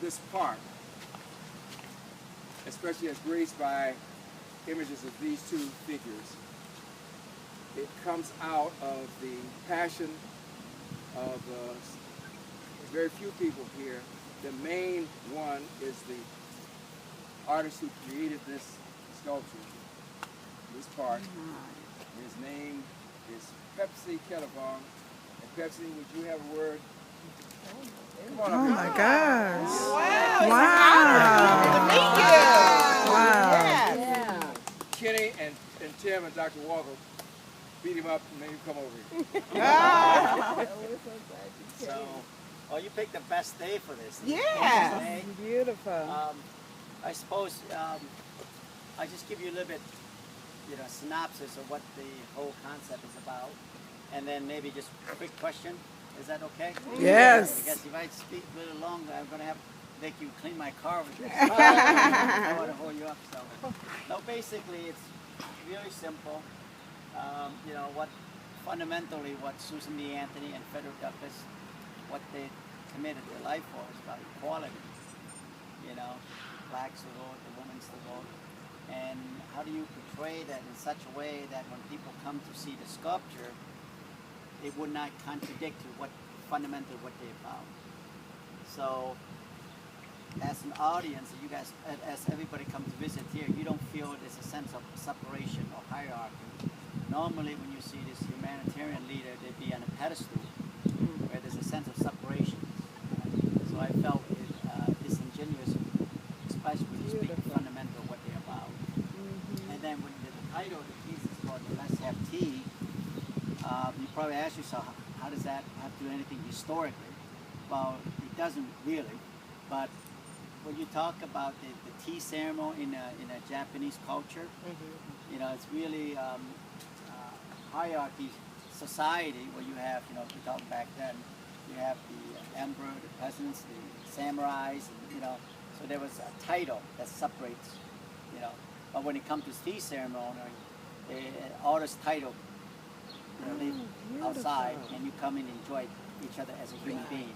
this park, especially as graced by images of these two figures, it comes out of the passion of very few people here. The main one is the artist who created this sculpture, this park. His name is Pepsi Kellogg. And Pepsi, would you have a word? Come on up Oh here. my gosh. Wow. Wow. Yeah. Kenny and Tim and Dr. Walker beat him up and made him come over here. So, oh, you picked the best day for this. Yeah. Beautiful. I suppose I just give you a little bit, synopsis of what the whole concept is about, and then maybe just a quick question. Is that okay? Yes. Because if I speak a little longer, I'm going to have to make you clean my car with this. I want to hold you up. So, no, basically, it's really simple. Fundamentally, what Susan B. Anthony and Frederick Douglass, what they committed their life for is about equality. Blacks to vote, the women's to vote. And how do you portray that in such a way that when people come to see the sculpture, it would not contradict to what fundamentally what they found. So, as an audience, you guys, as everybody comes to visit here, you don't feel there's a sense of separation or hierarchy. Normally, when you see this humanitarian leader, they'd be on a pedestal where there's a sense of separation. So I felt it disingenuous, especially when you speak fundamental what they're about. And then when the title of the piece is called "The Let's Have Tea," you probably ask yourself, how does that have to do anything historically? Well, it doesn't really, but when you talk about the tea ceremony in a Japanese culture, it's really hierarchy society where you have, if we talk back then, you have the emperor, the peasants, the samurais, so there was a title that separates, but when it comes to tea ceremony, all this title, live outside and you come and enjoy each other as a human being.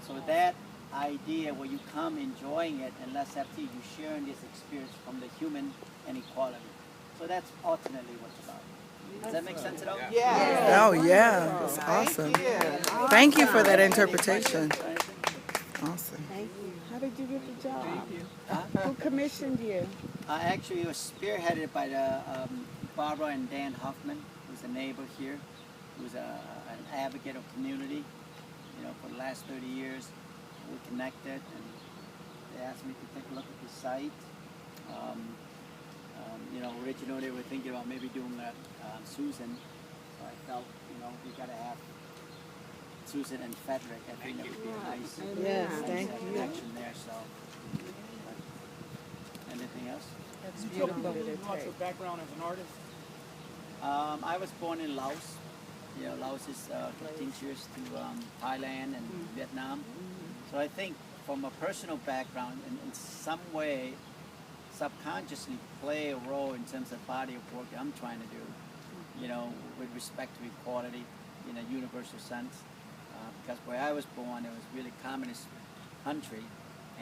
So that idea where you come enjoying it and let's have tea, you sharing this experience from the human and equality. So that's ultimately what it's about. Does that make sense at all? Yeah. Oh yeah. That's awesome. Thank you for that interpretation. Awesome. Thank you. How did you get the job? Who commissioned you? Actually, it was spearheaded by Barbara and Dan Huffman, who's a neighbor here, who's an advocate of community. For the last 30 years, we connected, and they asked me to take a look at the site. Originally they were thinking about maybe doing that Susan, so I felt, we got to have Susan and Frederick. I think that would be a nice, connection there. So, anything else? That's beautiful. What's your background as an artist? I was born in Laos. Laos is contiguous to Thailand and Vietnam. So I think from a personal background, in some way, subconsciously play a role in terms of body of work that I'm trying to do, with respect to equality in a universal sense. Because where I was born, it was really communist country,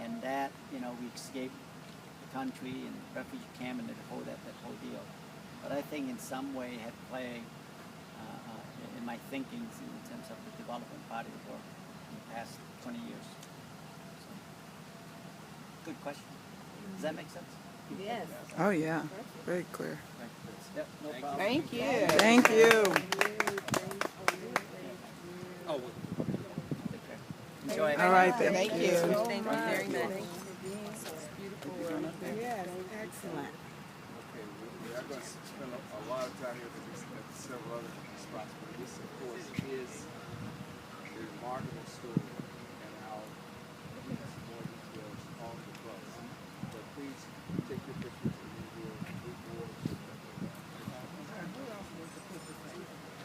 and that, we escaped the country and refugee camp and that whole deal. But I think in some way it had play in my thinking in terms of the development body of work in the past 20 years. So, good question. Does that make sense? Yes. Oh yeah. Very clear. Yep, no problem. Thank you. Thank you. Oh, Enjoy it. All right then. Thank you. Thank you very much. Yeah, excellent. okay. We're not going to spend a lot of time here because there's several other spots, but this, of course, is a remarkable story.